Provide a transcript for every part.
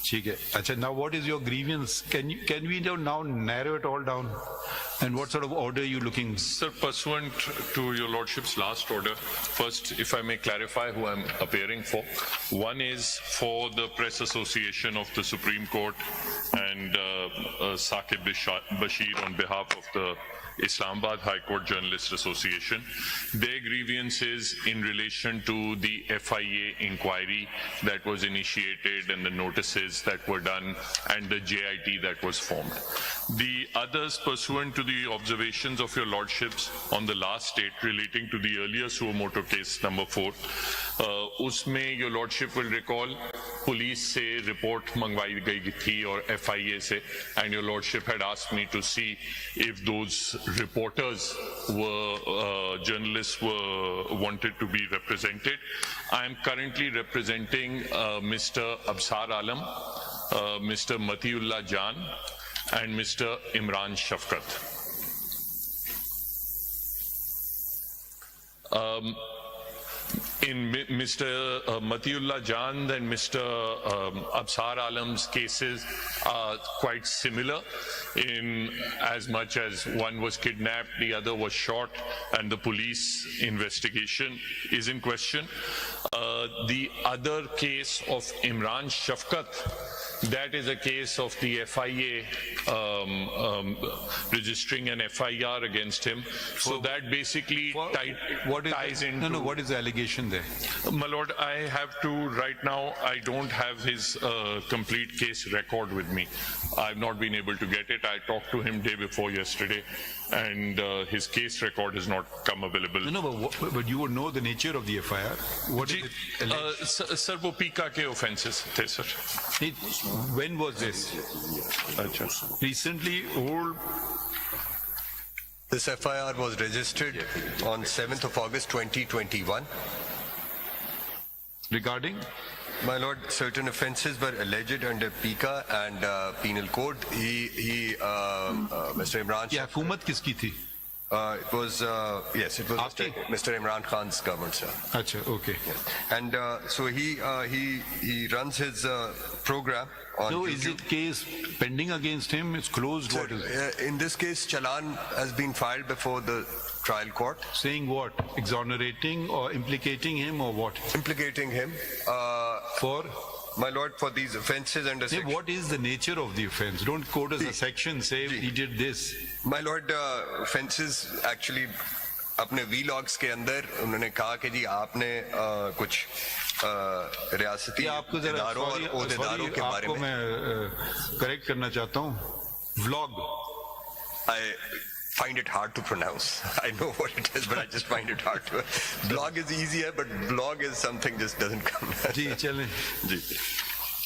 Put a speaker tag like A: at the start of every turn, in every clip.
A: ठीक है. अच्छा, now what is your grievance? Can we now narrow it all down? And what sort of order are you looking?
B: Sir, pursuant to your lordship's last order, first, if I may clarify who I'm appearing for. One is for the Press Association of the Supreme Court and Saqib Bashir on behalf of the Islamabad High Court Journalist Association. Their grievance is in relation to the FIA inquiry that was initiated and the notices that were done and the JIT that was formed. The others, pursuant to the observations of your lordships on the last date relating to the earlier Moto case number 4, उसमें your lordship will recall police से report मंगवाई गई थी और FIA से, and your lordship had asked me to see if those reporters were journalists were wanted to be represented. I am currently representing Mr. Absar Alam, Mr. Matiullah Jan and Mr. Imran Shafkat. In Mr. Matiullah Jan and Mr. Absar Alam's cases are quite similar in as much as one was kidnapped, the other was shot, and the police investigation is in question. The other case of Imran Shafkat, that is a case of the FIA registering an FIR against him. So that basically ties into...
A: No, what is the allegation there?
B: My lord, I have to, right now, I don't have his complete case record with me. I've not been able to get it. I talked to him day before yesterday, and his case record has not come available.
A: No, but you would know the nature of the FIR. What is it?
B: Sir, wo PICA ke offenses the, sir.
A: When was this? Recently, old?
C: This FIR was registered on 7th of August 2021.
A: Regarding?
C: My lord, certain offences were alleged under PICA and Penal Code. Mr. Imran.
A: Yeah, hukumat kiski thi?
C: It was Mr. Imran Khan's government, sir.
A: Achha, okay.
C: Yes. And so he runs his program on
A: So
C: YouTube.
A: is it case pending against him? It's closed?
C: Sir,
A: what is it?
C: in this case, Challan has been filed before the trial court.
A: Saying what? Exonerating or implicating him or what?
C: Implicating him.
A: For?
C: My lord, for these offences under
A: Say, what is the nature of the offence? Don't quote us a section, say he did this.
C: My lord, offences actually अपने vlogs के अंदर उन्होंने कहा कि जी आपने कुछ रियासती इदारों और ओहदेदारों के बारे में
A: मैं करेक्ट करना चाहता हूँ. Vlog.
C: I find it hard to pronounce. I know what it is, but I just find it hard to. Blog is easier, but vlog is something just doesn't come.
A: जी चलें.
C: जी.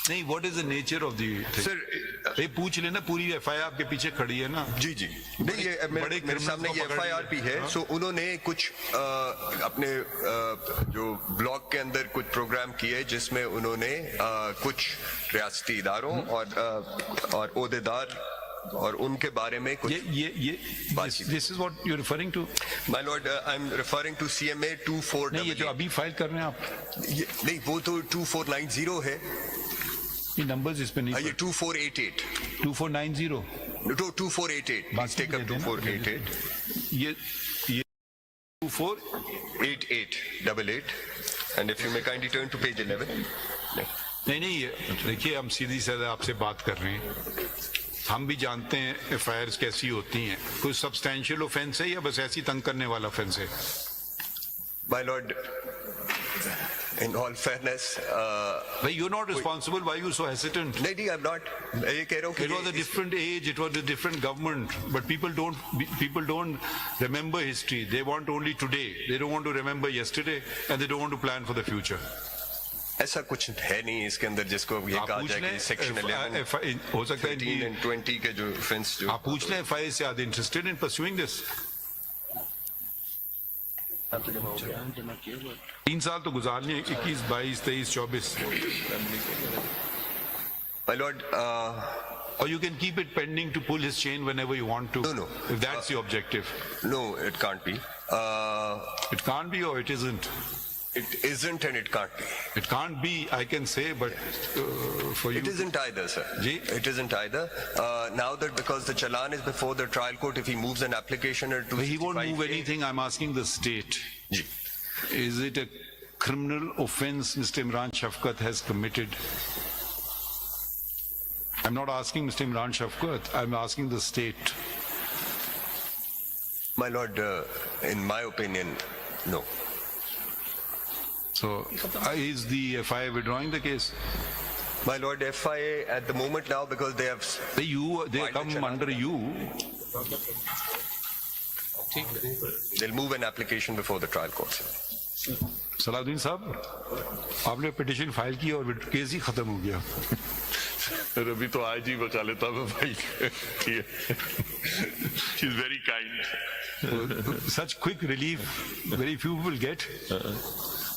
A: नहीं, what is the nature of the thing?
C: Sir,
A: ये पूछ लेना, पूरी FIR आपके पीछे खड़ी है ना?
C: जी जी. नहीं, ये मेरे सामने ये FIR भी है. So उन्होंने कुछ अपने जो ब्लॉग के अंदर कुछ प्रोग्राम किए जिसमें उन्होंने कुछ रियासती इदारों और ओहदेदार और उनके बारे में कुछ
A: This is what you're referring to?
C: My lord, I'm referring to CMA 2488.
A: नहीं, ये जो अभी फाइल कर रहे हैं आप?
C: नहीं, वो तो 2490 है.
A: ये numbers इस पे नहीं.
C: ये 2488.
A: 2490.
C: No, 2488. Please take up 2488.
A: ये
C: 2488. And if you may kindly turn to page 11.
A: नहीं, देखिए हम सीधी साधा आपसे बात कर रहे हैं. हम भी जानते हैं FIRs कैसी होती हैं. कोई सब्सटैंशियल ऑफेंस है या बस ऐसी तंग करने वाला ऑफेंस है?
C: My lord, in all fairness,
A: But you're not responsible. Why are you so hesitant?
C: नहीं, I'm not. ये कह रहा हूँ कि
A: It was a different age, it was a different government, but people don't remember history. They want only today. They don't want to remember yesterday, and they don't want to plan for the future.
C: ऐसा कुछ है नहीं इसके अंदर जिसको ये कहा जाए कि सेक्शन 11
A: हो सकता है
C: 13 and 20 के जो offense जो
A: आप पूछ लें FIA से, are they interested in pursuing this? 3 साल तो गुजार लिए, 21, 22, 23, 24.
C: My lord,
A: or you can keep it pending to pull his chain whenever you want to.
C: No.
A: If that's your objective.
C: No, it can't be.
A: It can't be or it isn't.
C: It isn't and it can't be.
A: It can't be, I can say, but for you.
C: It isn't either, sir.
A: Ji?
C: It isn't either. Now that because the challan is before the trial court, if he moves an application or
A: He won't move anything. I'm asking the state.
C: Ji.
A: Is it a criminal offense Mr. Imran Shafkat has committed? I'm not asking Mr. Imran Shafkat. I'm asking the state.
C: My lord, in my opinion, no.
A: So, is the FIA withdrawing the case?
C: My lord, FIA at the moment now, because they have...
A: They come under you.
C: They'll move an application before the trial court, sir.
A: Salauddin साहब, आपने petition file की और case ही खत्म हो गया.
B: रवि तो आज ही बचा लेता मैं भाई. She's very kind.
A: Such quick relief, very few people get.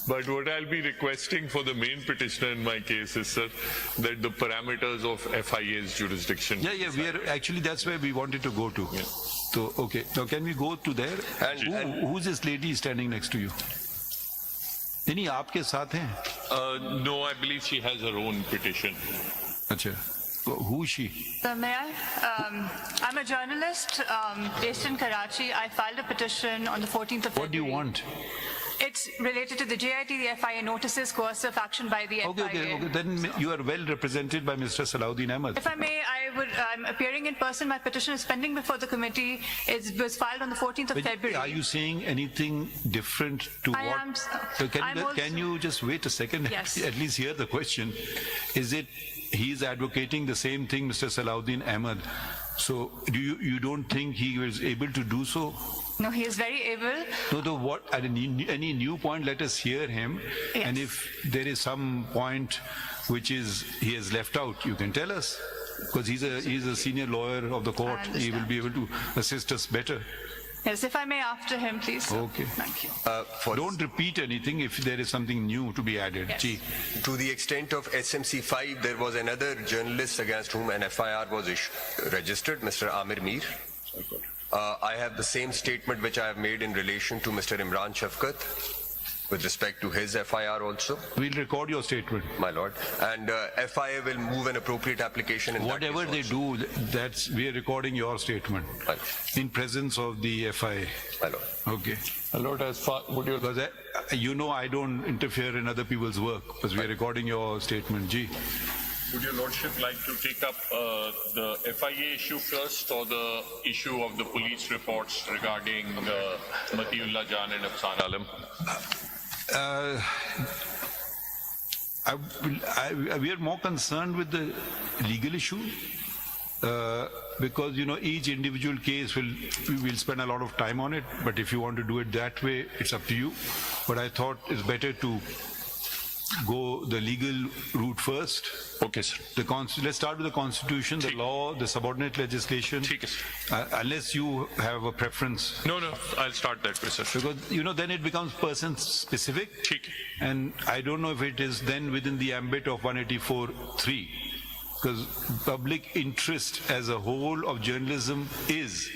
B: But what I'll be requesting for the main petitioner in my case is, sir, that the parameters of FIA's jurisdiction.
A: Yeah, we are actually, that's where we wanted to go to.
B: Yeah.
A: So, okay, now can we go to there? Who's this lady standing next to you? नहीं आपके साथ हैं?
B: No, I believe she has her own petition.
A: अच्छा, who is she?
D: May I? I'm a journalist based in Karachi. I filed a petition on the 14th of February.
A: What do you want?
D: It's related to the JIT, the FIA notices, coercive action by the FIA.
A: Okay. Then you are well represented by Mr. Salahuddin Ahmed.
D: If I may, I'm appearing in person. My petition is pending before the committee. It was filed on the 14th of February.
A: Are you saying anything different to
D: I
A: what?
D: am.
A: So
D: I'm
A: can you just wait a second?
D: Yes.
A: At least hear the question. Is it he is advocating the same thing, Mr. Salahuddin Ahmed? So you don't think he was able to do so?
D: No, he is very able.
A: No, what at any new point, let us hear him.
D: Yes.
A: And if there is some point which is he has left out, you can tell us. Because he's a senior lawyer of the court. He will be able to assist us better.
D: Yes, if I may, after him, please.
A: Okay.
D: Thank you.
A: Don't repeat anything if there is something new to be added.
D: Yes.
A: Gee.
C: To the extent of SMC 5, there was another journalist against whom an FIR was registered, Mr. Amir Mir. I have the same statement which I have made in relation to Mr. Imran Shafkat with respect to his FIR also,
A: We'll record your statement.
C: my lord. And FIA will move an appropriate application in
A: Whatever
C: that
A: they
C: case also.
A: do, we are recording your statement
C: My
A: in presence of the FIA.
C: lord.
A: Okay.
B: My lord, as far would you?
A: Because I don't interfere in other people's work because we are recording your statement. Gee.
B: Would your lordship like to take up the FIA issue first, or the issue of the police reports regarding Matiullah Jan and Afsan Alam?
A: We are more concerned with the legal issue because each individual case we'll spend a lot of time on it. But if you want to do it that way, it's up to you. But I thought it's better to go the legal route first.
B: Okay, sir.
A: Let's start with the Constitution, the law, the subordinate legislation.
B: ठीक है, sir.
A: Unless you have a preference.
B: No, I'll start that way, sir.
A: Because then it becomes person specific.
B: ठीक है.
A: And I don't know if it is then within the ambit of 184(3). Because public interest as a whole of journalism is.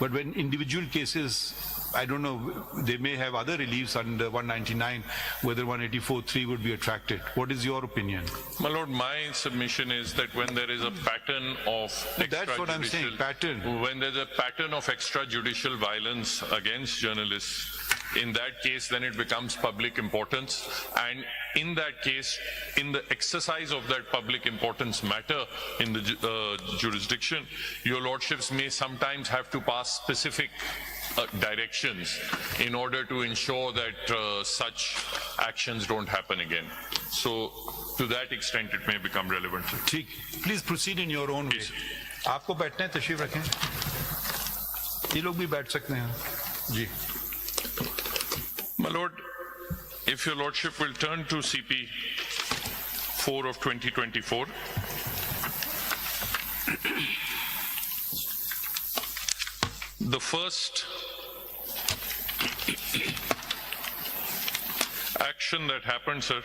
A: But when individual cases, I don't know, they may have other reliefs under 199, whether 184(3) would be attracted. What is your opinion?
B: My lord, my submission is that when there is a pattern of
A: That's what I'm saying, pattern.
B: When there's a pattern of extrajudicial violence against journalists, in that case, then it becomes public importance. And in that case, in the exercise of that public importance matter in the jurisdiction, your lordships may sometimes have to pass specific directions in order to ensure that such actions don't happen again. So to that extent it may become relevant.
A: ठीक, please proceed in your own way. आपको बैठना है, तशरीफ रखें. ये लोग भी बैठ सकते हैं. जी.
B: My lord, if your lordship will turn to CP 4 of 2024. The first action that happened, sir,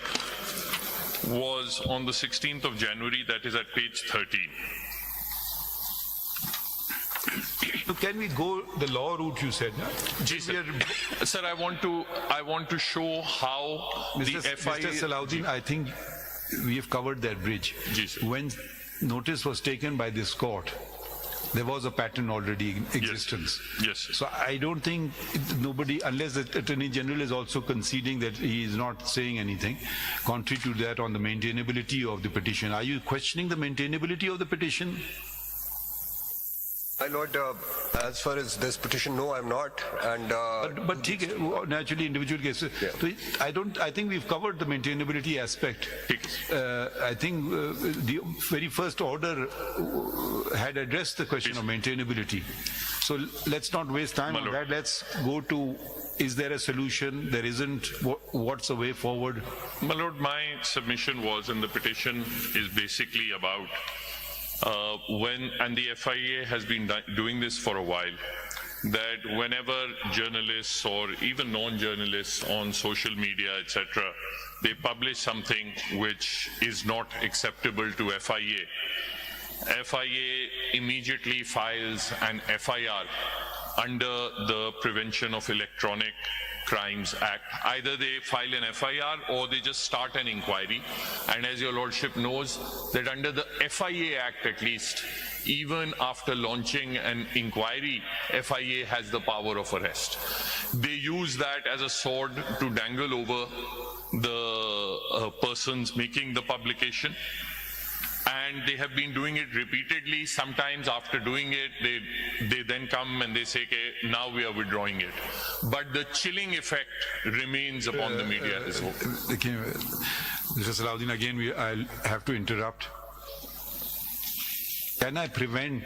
B: was on the 16th of January, that is at page 13.
A: So can we go the law route you said? No?
B: Ji, sir. Sir, I want to show how
A: Mr.
B: the FIA...
A: Mr. Salahuddin, I think we have covered that bridge.
B: Ji, sir.
A: When notice was taken by this court, there was a pattern already in existence.
B: Yes, sir.
A: So I don't think nobody, unless the Attorney General is also conceding that he is not saying anything, contrary to that on the maintainability of the petition. Are you questioning the maintainability of the petition?
C: My Lord, as far as this petition, no, I'm not. And
A: But naturally, individual cases.
C: Yeah.
A: So I think we've covered the maintainability aspect. I think the very first order had addressed the question of maintainability. So let's not waste time on that. Let's go to, is there a solution? There isn't. What's the way forward?
B: My Lord, my submission was, and the petition is basically about and the FIA has been doing this for a while, that whenever journalists or even non-journalists on social media, etc., they publish something which is not acceptable to FIA, FIA immediately files an FIR under the Prevention of Electronic Crimes Act. Either they file an FIR or they just start an inquiry. And as your Lordship knows, that under the FIA Act at least, even after launching an inquiry, FIA has the power of arrest. They use that as a sword to dangle over the persons making the publication. And they have been doing it repeatedly. Sometimes after doing it, they then come and they say, okay, now we are withdrawing it. But the chilling effect remains upon the media as well.
A: Mr. Salahuddin, again, I'll have to interrupt. Can I prevent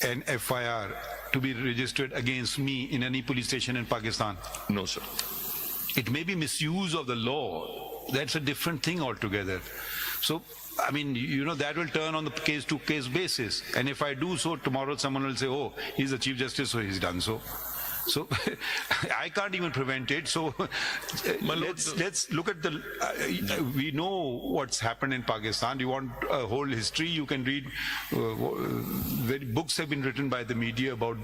A: an FIR to be registered against me in any police station in Pakistan?
B: No, sir.
A: It may be misuse of the law. That's a different thing altogether. So, I mean, you know, that will turn on the case-to-case basis. And if I do so, tomorrow someone will say, oh, he's the Chief Justice, so he's done so. So I can't even prevent it. So let's look at the, we know what's happened in Pakistan. You want a whole history, you can read, books have been written by the media about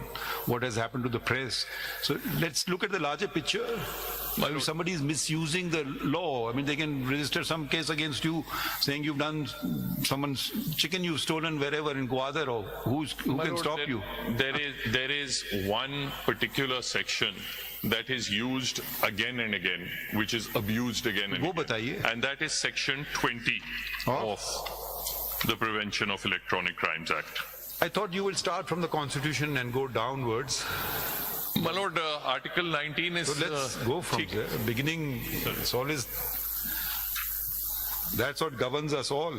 A: what has happened to the press. So let's look at the larger picture. If somebody is misusing the law, I mean, they can register some case against you saying you've done someone's chicken you've stolen wherever in Gwadar, or who can stop you?
B: There is one particular section that is used again and again, which is abused again and again. And that is section 20 of the Prevention of Electronic Crimes Act.
A: I thought you will start from the Constitution and go downwards.
B: My Lord, Article 19 is...
A: So let's go from the beginning. It's always... That's what governs us all.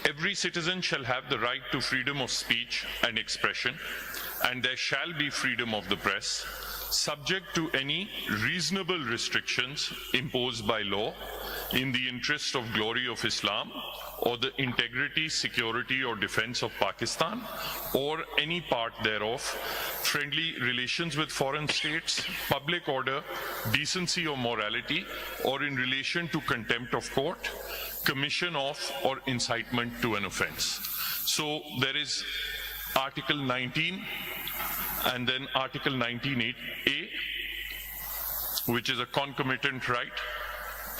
B: Every citizen shall have the right to freedom of speech and expression, and there shall be freedom of the press, subject to any reasonable restrictions imposed by law in the interest of glory of Islam or the integrity, security or defense of Pakistan or any part thereof, friendly relations with foreign states, public order, decency or morality, or in relation to contempt of court, commission of or incitement to an offense. So there is Article 19 and then Article 19(a), which is a concomitant right.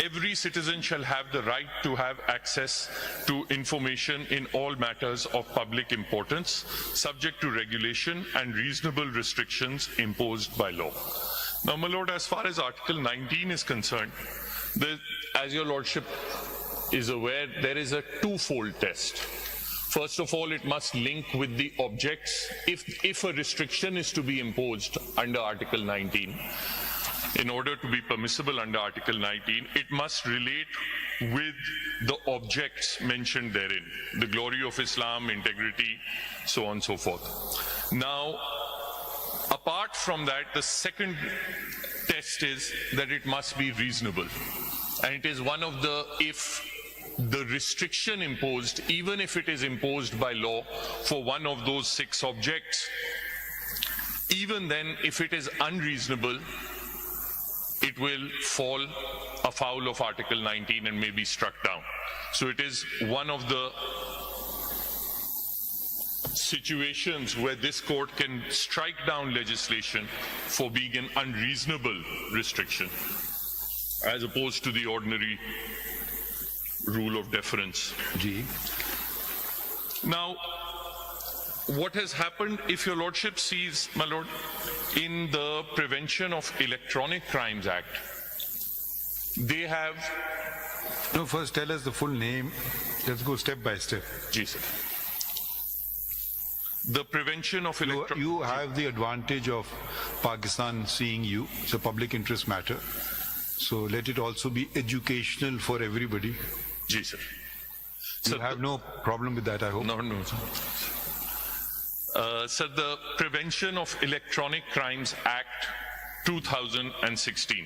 B: Every citizen shall have the right to have access to information in all matters of public importance, subject to regulation and reasonable restrictions imposed by law. Now, my Lord, as far as Article 19 is concerned, as your Lordship is aware, there is a twofold test. First of all, it must link with the objects. If a restriction is to be imposed under Article 19, in order to be permissible under Article 19, it must relate with the objects mentioned therein, the glory of Islam, integrity, so on and so forth. Now, apart from that, the second test is that it must be reasonable. And it is one of the, if the restriction imposed, even if it is imposed by law for one of those 6 objects, even then, if it is unreasonable, it will fall afoul of Article 19 and may be struck down. So it is one of the situations where this court can strike down legislation for being an unreasonable restriction, as opposed to the ordinary rule of deference.
A: Ji.
B: Now, what has happened, if your lordship sees, my lord, in the Prevention of Electronic Crimes Act, they have...
A: No, first tell us the full name. Let's go step by step.
B: Ji, sir. The Prevention of Electronic...
A: You have the advantage of Pakistan seeing you. It's a public interest matter. So let it also be educational for everybody.
B: Ji, sir.
A: You have no problem with that, I hope?
B: No, sir. Sir, the Prevention of Electronic Crimes Act 2016